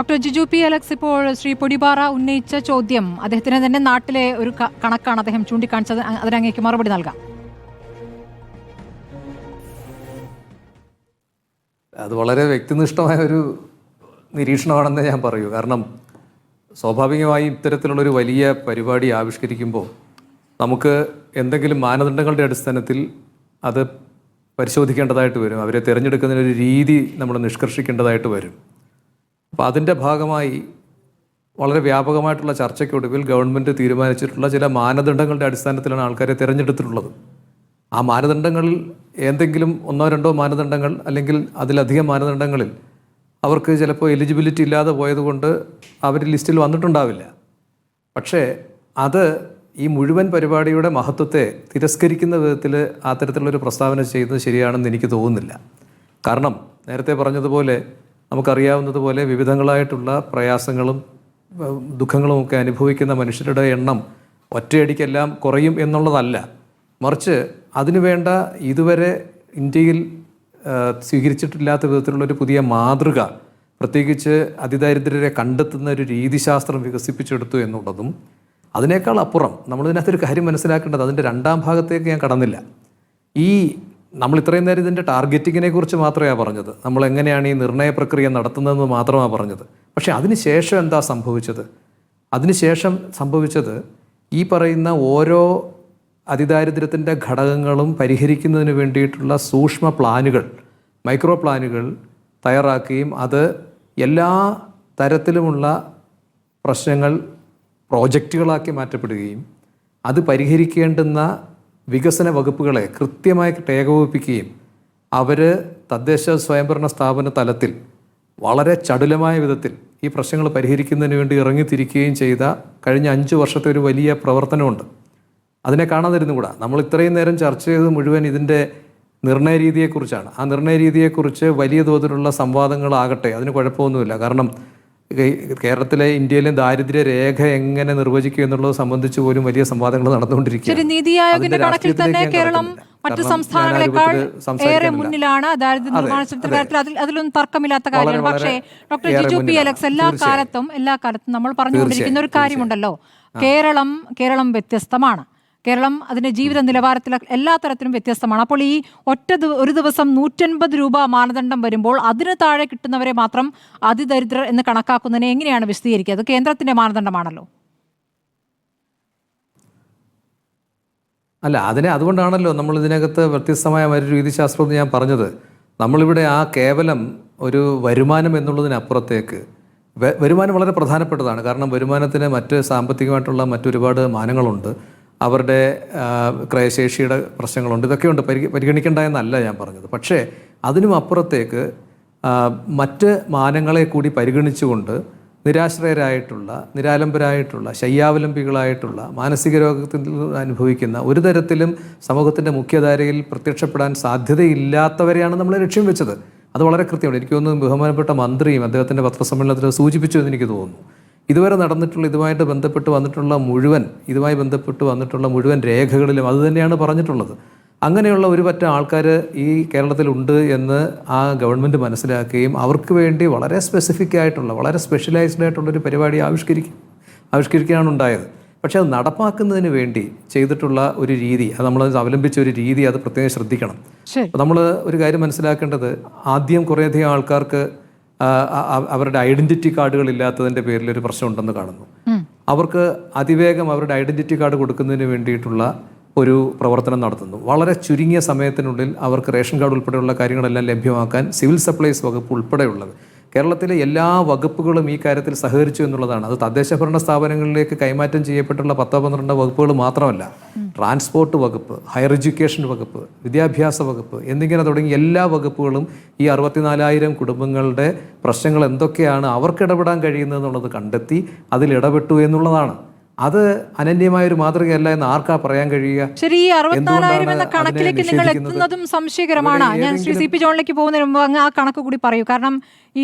Doctor Jiju P Alex ഇപ്പോൾ ശ്രീ പൊടിപാറ ഉന്നയിച്ച ചോദ്യം അദ്ദേഹത്തിന് തന്നെ നാട്ടിലെ ഒരു കണക്കാണ് അദ്ദേഹം ചൂണ്ടിക്കാണിച്ചത്. അതിനങ്ങേക്ക് മറുപടി നൽകാം. അത് വളരെ വ്യക്തിനിഷ്ഠമായ ഒരു നിരീക്ഷണമാണെന്ന് ഞാൻ പറയൂ. കാരണം സ്വാഭാവികമായും ഇത്തരത്തിലുള്ളൊരു വലിയ പരിപാടി ആവിഷ്കരിക്കുമ്പോൾ നമുക്ക് എന്തെങ്കിലും മാനദണ്ഡങ്ങളുടെ അടിസ്ഥാനത്തിൽ അത് പരിശോധിക്കേണ്ടതായിട്ട് വരും. അവരെ തിരഞ്ഞെടുക്കുന്നതിനൊരു രീതി നമ്മൾ നിഷ്കർഷിക്കേണ്ടതായിട്ട് വരും. അപ്പോൾ അതിൻ്റെ ഭാഗമായി വളരെ വ്യാപകമായിട്ടുള്ള ചർച്ചയ്ക്കൊടുവിൽ ഗവൺമെൻറ് തീരുമാനിച്ചിട്ടുള്ള ചില മാനദണ്ഡങ്ങളുടെ അടിസ്ഥാനത്തിലാണ് ആൾക്കാരെ തിരഞ്ഞെടുത്തിട്ടുള്ളത്. ആ മാനദണ്ഡങ്ങളിൽ എന്തെങ്കിലും ഒന്നോ രണ്ടോ മാനദണ്ഡങ്ങൾ അല്ലെങ്കിൽ അതിലധികം മാനദണ്ഡങ്ങളിൽ അവർക്ക് ചിലപ്പോൾ എലിജിബിലിറ്റി ഇല്ലാതെ പോയതുകൊണ്ട് അവർ ലിസ്റ്റിൽ വന്നിട്ടുണ്ടാവില്ല. പക്ഷേ അത് ഈ മുഴുവൻ പരിപാടിയുടെ മഹത്വത്തെ തിരസ്കരിക്കുന്ന വിധത്തിൽ അത്തരത്തിലുള്ളൊരു പ്രസ്താവന ചെയ്യുന്നത് ശരിയാണെന്ന് എനിക്ക് തോന്നുന്നില്ല. കാരണം നേരത്തെ പറഞ്ഞതുപോലെ നമുക്കറിയാവുന്നതുപോലെ വിവിധങ്ങളായിട്ടുള്ള പ്രയാസങ്ങളും ദുഃഖങ്ങളുമൊക്കെ അനുഭവിക്കുന്ന മനുഷ്യരുടെ എണ്ണം ഒറ്റയടിക്കെല്ലാം കുറയും എന്നുള്ളതല്ല. മറിച്ച് അതിനുവേണ്ട ഇതുവരെ ഇന്ത്യയിൽ സ്വീകരിച്ചിട്ടില്ലാത്ത വിധത്തിലുള്ളൊരു പുതിയ മാതൃക, പ്രത്യേകിച്ച് അതിദാരിദ്ര്യരെ കണ്ടെത്തുന്ന ഒരു രീതിശാസ്ത്രം വികസിപ്പിച്ചെടുത്തു എന്നുള്ളതും, അതിനേക്കാൾ അപ്പുറം നമ്മളിതിനകത്തൊരു കാര്യം മനസ്സിലാക്കേണ്ടത്, അതിൻ്റെ രണ്ടാം ഭാഗത്തേക്ക് ഞാൻ കടന്നില്ല. നമ്മൾ ഇത്രയും നേരം ഇതിൻ്റെ ടാർഗറ്റിങ്ങിനെ കുറിച്ച് മാത്രമേ പറഞ്ഞത്, നമ്മൾ എങ്ങനെയാണ് ഈ നിർണയ പ്രക്രിയ നടത്തുന്നതെന്ന് മാത്രമാണ് പറഞ്ഞത്. പക്ഷേ അതിനുശേഷം എന്താ സംഭവിച്ചത്? അതിനുശേഷം സംഭവിച്ചത് ഈ പറയുന്ന ഓരോ അതിദാരിദ്ര്യത്തിൻ്റെ ഘടകങ്ങളും പരിഹരിക്കുന്നതിന് വേണ്ടിയിട്ടുള്ള സൂക്ഷ്മ പ്ലാനുകൾ, മൈക്രോ പ്ലാനുകൾ തയ്യാറാക്കുകയും അത് എല്ലാ തരത്തിലുമുള്ള പ്രശ്നങ്ങൾ പ്രോജക്റ്റുകളാക്കി മാറ്റപ്പെടുകയും അത് പരിഹരിക്കേണ്ടുന്ന വികസന വകുപ്പുകളെ കൃത്യമായി ഏകോപിപ്പിക്കുകയും അവർ തദ്ദേശ സ്വയംഭരണ സ്ഥാപന തലത്തിൽ വളരെ ചടുലമായ വിധത്തിൽ ഈ പ്രശ്നങ്ങൾ പരിഹരിക്കുന്നതിന് വേണ്ടി ഇറങ്ങിത്തിരിക്കുകയും ചെയ്ത കഴിഞ്ഞ 5 വർഷത്തെ ഒരു വലിയ പ്രവർത്തനമുണ്ട്. അതിനെ കാണാതിരുന്നുകൂടാ. നമ്മൾ ഇത്രയും നേരം ചർച്ച ചെയ്തത് മുഴുവൻ ഇതിൻ്റെ നിർണയ രീതിയെക്കുറിച്ചാണ്. ആ നിർണയ രീതിയെക്കുറിച്ച് വലിയ തോതിലുള്ള സംവാദങ്ങളാകട്ടെ, അതിന് കുഴപ്പമൊന്നുമില്ല. കാരണം കേരളത്തിലെ ഇന്ത്യയിലെ ദാരിദ്ര്യ രേഖ എങ്ങനെ നിർവചിക്കുക എന്നുള്ളത് സംബന്ധിച്ച് പോലും വലിയ സംവാദങ്ങൾ നടന്നുകൊണ്ടിരിക്കുകയാണ്. നീതി ആയോഗിന്റെ കണക്കിൽ തന്നെ കേരളം മറ്റു സംസ്ഥാനങ്ങളെക്കാൾ ഏറെ മുന്നിലാണ് ദാരിദ്ര്യ നിർമ്മാർജ്ജനത്തിന്റെ കാര്യത്തിൽ. അതിലൊന്നും തർക്കമില്ലാത്ത കാര്യമാണ്. പക്ഷേ ഡോക്ടർ ജിജു പി അലക്സ്, എല്ലാ കാലത്തും നമ്മൾ പറഞ്ഞുകൊണ്ടിരിക്കുന്ന ഒരു കാര്യമുണ്ടല്ലോ, കേരളം വ്യത്യസ്തമാണ്. കേരളം അതിൻ്റെ ജീവിത നിലവാരത്തിൽ എല്ലാ തരത്തിലും വ്യത്യസ്തമാണ്. അപ്പോൾ ഈ ഒരു ദിവസം 150 രൂപ മാനദണ്ഡം വരുമ്പോൾ അതിന് താഴെ കിട്ടുന്നവരെ മാത്രം അതിദരിദ്രർ എന്ന് കണക്കാക്കുന്നതിനെ എങ്ങനെയാണ് വിശദീകരിക്കുക? അത് കേന്ദ്രത്തിൻ്റെ മാനദണ്ഡമാണല്ലോ. അല്ല, അതുകൊണ്ടാണല്ലോ നമ്മൾ ഇതിനകത്ത് വ്യത്യസ്തമായ ഒരു രീതിശാസ്ത്രം എന്ന് ഞാൻ പറഞ്ഞത്. നമ്മളിവിടെ കേവലം ഒരു വരുമാനം എന്നുള്ളതിനപ്പുറത്തേക്ക് വരുമാനം വളരെ പ്രധാനപ്പെട്ടതാണ്. കാരണം വരുമാനത്തിന് മറ്റ് സാമ്പത്തികമായിട്ടുള്ള മറ്റൊരുപാട് മാനങ്ങളുണ്ട്. അവരുടെ ക്രയശേഷിയുടെ പ്രശ്നങ്ങളുണ്ട്. ഇതൊക്കെയുണ്ട്, പരിഗണിക്കേണ്ട എന്നല്ല ഞാൻ പറഞ്ഞത്. പക്ഷേ അതിനും അപ്പുറത്തേക്ക് മറ്റ് മാനങ്ങളെ കൂടി പരിഗണിച്ചുകൊണ്ട് നിരാശ്രയരായിട്ടുള്ള, നിരാലംബരായിട്ടുള്ള, ശയ്യാവലംബികളായിട്ടുള്ള, മാനസിക രോഗത്തിൽ അനുഭവിക്കുന്ന, ഒരു തരത്തിലും സമൂഹത്തിൻ്റെ മുഖ്യധാരയിൽ പ്രത്യക്ഷപ്പെടാൻ സാധ്യതയില്ലാത്തവരെയാണ് നമ്മൾ ലക്ഷ്യം വെച്ചത്. അത് വളരെ കൃത്യമാണ്. എനിക്ക് തോന്നുന്നു ബഹുമാനപ്പെട്ട മന്ത്രിയും അദ്ദേഹത്തിൻ്റെ പത്രസമ്മേളനത്തിൽ സൂചിപ്പിച്ചു എന്ന് എനിക്ക് തോന്നുന്നു. ഇതുവരെ നടന്നിട്ടുള്ള ഇതുമായി ബന്ധപ്പെട്ട് വന്നിട്ടുള്ള മുഴുവൻ രേഖകളിലും അതുതന്നെയാണ് പറഞ്ഞിട്ടുള്ളത്. അങ്ങനെയുള്ള ഒരു പറ്റം ആൾക്കാർ ഈ കേരളത്തിലുണ്ട് എന്ന് ആ ഗവൺമെൻറ് മനസ്സിലാക്കുകയും അവർക്ക് വേണ്ടി വളരെ സ്പെസിഫിക് ആയിട്ടുള്ള, വളരെ സ്പെഷ്യലൈസ്ഡ് ആയിട്ടുള്ളൊരു പരിപാടി ആവിഷ്കരിക്കുകയാണ് ഉണ്ടായത്. പക്ഷേ അത് നടപ്പാക്കുന്നതിന് വേണ്ടി ചെയ്തിട്ടുള്ള ഒരു രീതി, അത് നമ്മൾ അവലംബിച്ച ഒരു രീതി, അത് പ്രത്യേകം ശ്രദ്ധിക്കണം. നമ്മൾ ഒരു കാര്യം മനസ്സിലാക്കേണ്ടത്, ആദ്യം കുറേയധികം ആൾക്കാർക്ക് അവരുടെ ഐഡൻറ്റിറ്റി കാർഡുകൾ ഇല്ലാത്തതിൻ്റെ പേരിൽ ഒരു പ്രശ്നമുണ്ടെന്ന് കാണുന്നു. അവർക്ക് അതിവേഗം അവരുടെ ഐഡൻറ്റിറ്റി കാർഡ് കൊടുക്കുന്നതിന് വേണ്ടിയിട്ടുള്ള ഒരു പ്രവർത്തനം നടത്തുന്നു. വളരെ ചുരുങ്ങിയ സമയത്തിനുള്ളിൽ അവർക്ക് റേഷൻ കാർഡ് ഉൾപ്പെടെയുള്ള കാര്യങ്ങളെല്ലാം ലഭ്യമാക്കാൻ സിവിൽ സപ്ലൈസ് വകുപ്പ് ഉൾപ്പെടെയുള്ളത്, കേരളത്തിലെ എല്ലാ വകുപ്പുകളും ഈ കാര്യത്തിൽ സഹകരിച്ചു എന്നുള്ളതാണ്. അത് തദ്ദേശ ഭരണ സ്ഥാപനങ്ങളിലേക്ക് കൈമാറ്റം ചെയ്യപ്പെട്ടുള്ള 10-12 വകുപ്പുകൾ മാത്രമല്ല, ട്രാൻസ്പോർട്ട് വകുപ്പ്, ഹയർ എഡ്യൂക്കേഷൻ വകുപ്പ്, വിദ്യാഭ്യാസ വകുപ്പ് എന്നിങ്ങനെ തുടങ്ങി എല്ലാ വകുപ്പുകളും ഈ 64,000 കുടുംബങ്ങളുടെ പ്രശ്നങ്ങൾ എന്തൊക്കെയാണ് അവർക്ക് ഇടപെടാൻ കഴിയുന്നതെന്നുള്ളത് കണ്ടെത്തി അതിൽ ഇടപെട്ടു എന്നുള്ളതാണ്. അത് അനന്യമായൊരു മാതൃകയല്ല എന്ന് ആർക്കാ പറയാൻ കഴിയുക? ശരി, 64,000 എന്ന കണക്കിലേക്ക് നിങ്ങൾ എത്തുന്നതും സംശയകരമാണ്. ഞാൻ ശ്രീ CP ജോണിലേക്ക് പോകുന്നതിന് മുമ്പ് അങ്ങ് ആ കണക്ക് കൂടി പറയൂ. കാരണം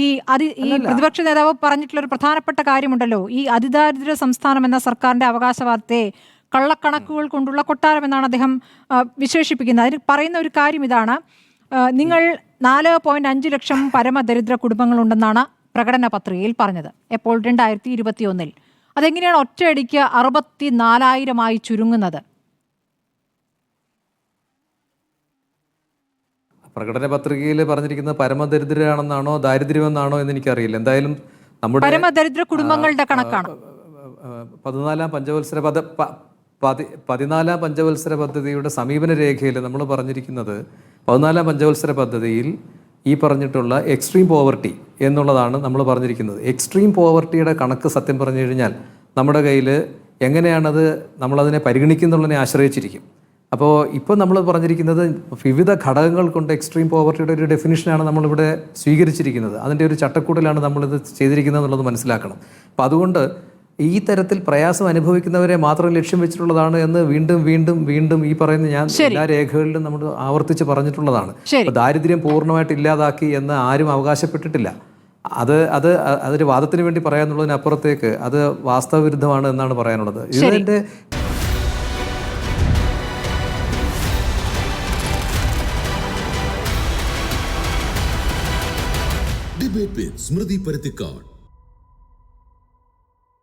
ഈ പ്രതിപക്ഷ നേതാവ് പറഞ്ഞിട്ടുള്ള ഒരു പ്രധാനപ്പെട്ട കാര്യമുണ്ടല്ലോ, ഈ അതിദാരിദ്ര്യ സംസ്ഥാനം എന്ന സർക്കാരിന്റെ അവകാശവാദത്തെ കള്ളക്കണക്കുകൾ കൊണ്ടുള്ള കൊട്ടാരം എന്നാണ് അദ്ദേഹം വിശേഷിപ്പിക്കുന്നത്. അതിൽ പറയുന്ന ഒരു കാര്യം ഇതാണ്, നിങ്ങൾ 4.5 ലക്ഷം പരമദരിദ്ര കുടുംബങ്ങളുണ്ടെന്നാണ് പ്രകടന പത്രികയിൽ പറഞ്ഞത്. എപ്പോൾ 2021. അതെങ്ങനെയാണ് ഒറ്റയടിക്ക് 64,000 ചുരുങ്ങുന്നത്? പ്രകടന പത്രികയിൽ പറഞ്ഞിരിക്കുന്നത് പരമദരിദ്രരാണെന്നാണോ ദാരിദ്ര്യമെന്നാണോ എന്ന് എനിക്കറിയില്ല. എന്തായാലും നമ്മുടെ പരമദരിദ്ര കുടുംബങ്ങളുടെ കണക്കാണ്. 14ാം പഞ്ചവത്സര പദ്ധതിയുടെ സമീപന രേഖയിൽ നമ്മൾ പറഞ്ഞിരിക്കുന്നത് 14ാം പഞ്ചവത്സര പദ്ധതിയിൽ ഈ പറഞ്ഞിട്ടുള്ള എക്സ്ട്രീം പോവർട്ടി എന്നുള്ളതാണ് നമ്മൾ പറഞ്ഞിരിക്കുന്നത്. എക്സ്ട്രീം പോവർട്ടിയുടെ കണക്ക് സത്യം പറഞ്ഞു കഴിഞ്ഞാൽ നമ്മുടെ കയ്യിൽ എങ്ങനെയാണത് നമ്മളതിനെ പരിഗണിക്കുന്നുള്ളതിനെ ആശ്രയിച്ചിരിക്കും. അപ്പോൾ ഇപ്പോൾ നമ്മൾ പറഞ്ഞിരിക്കുന്നത് വിവിധ ഘടകങ്ങൾ കൊണ്ട് എക്സ്ട്രീം പോവർട്ടിയുടെ ഒരു ഡെഫിനിഷനാണ് നമ്മളിവിടെ സ്വീകരിച്ചിരിക്കുന്നത്. അതിൻ്റെ ഒരു ചട്ടക്കൂടിലാണ് നമ്മളിത് ചെയ്തിരിക്കുന്നത് എന്നുള്ളത് മനസ്സിലാക്കണം. അപ്പോൾ അതുകൊണ്ട് ഈ തരത്തിൽ പ്രയാസം അനുഭവിക്കുന്നവരെ മാത്രം ലക്ഷ്യം വെച്ചിട്ടുള്ളതാണ് എന്ന് വീണ്ടും വീണ്ടും വീണ്ടും ഈ പറയുന്ന ഞാൻ എല്ലാ രേഖകളിലും നമ്മൾ ആവർത്തിച്ച് പറഞ്ഞിട്ടുള്ളതാണ്. ദാരിദ്ര്യം പൂർണ്ണമായിട്ട് ഇല്ലാതാക്കി എന്ന് ആരും അവകാശപ്പെട്ടിട്ടില്ല. അതൊരു വാദത്തിന് വേണ്ടി പറയാന്നുള്ളതിനപ്പുറത്തേക്ക് അത് വാസ്തവവിരുദ്ധമാണ് എന്നാണ് പറയാനുള്ളത്. ഇതിൻ്റെ ഡിബേറ്റ് വിത്ത് സ്മൃതി പരുത്തിക്കാട്.